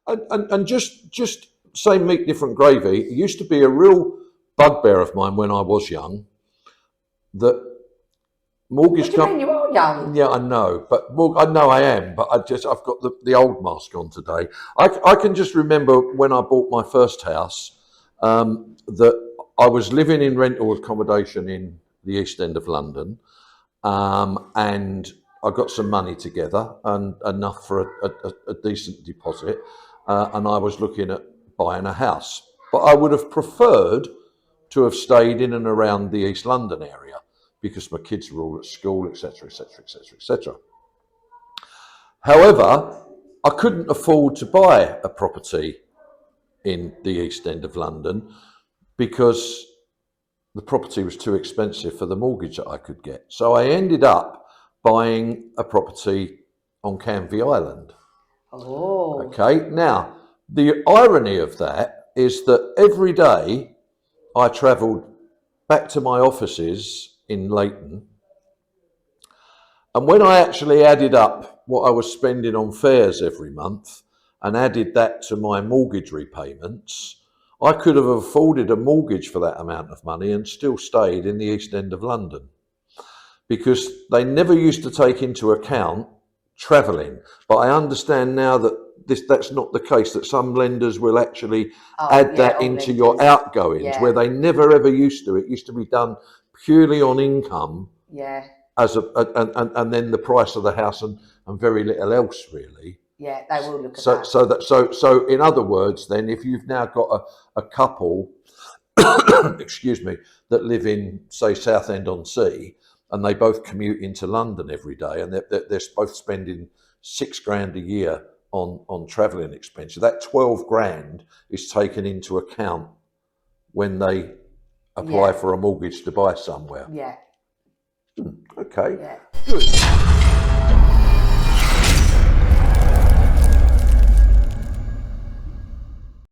And just same meat, different gravy. It used to be a real bugbear of mine when I was young that mortgage What do you mean you are young? Yeah, I know, but I know I am, but I've got the old mask on today. I can just remember when I bought my first house, that I was living in rental accommodation in the East End of London, and I got some money together and enough for a decent deposit, and I was looking at buying a house. But I would have preferred to have stayed in and around the East London area because my kids were all at school, etc., etc., etc., etc. However, I couldn't afford to buy a property in the East End of London because the property was too expensive for the mortgage that I could get. So I ended up buying a property on Canvey Island. Oh. Okay, now the irony of that is that every day I travelled back to my offices in Leighton, and when I actually added up what I was spending on fares every month and added that to my mortgage repayments, I could have afforded a mortgage for that amount of money and still stayed in the East End of London, because they never used to take into account travelling. But I understand now that that's not the case, that some lenders will actually add that into your outgoings, where they never ever used to. It used to be done purely on income. Yeah. And then the price of the house and very little else really. Yeah, they will look at that. So in other words, then if you've now got a couple, excuse me, that live in say Southend-on-Sea, and they both commute into London every day, and they're both spending £6,000 a year on travelling expenses, that 12 grand is taken into account when they apply for a mortgage to buy somewhere. Yeah. Okay. Yeah. Good.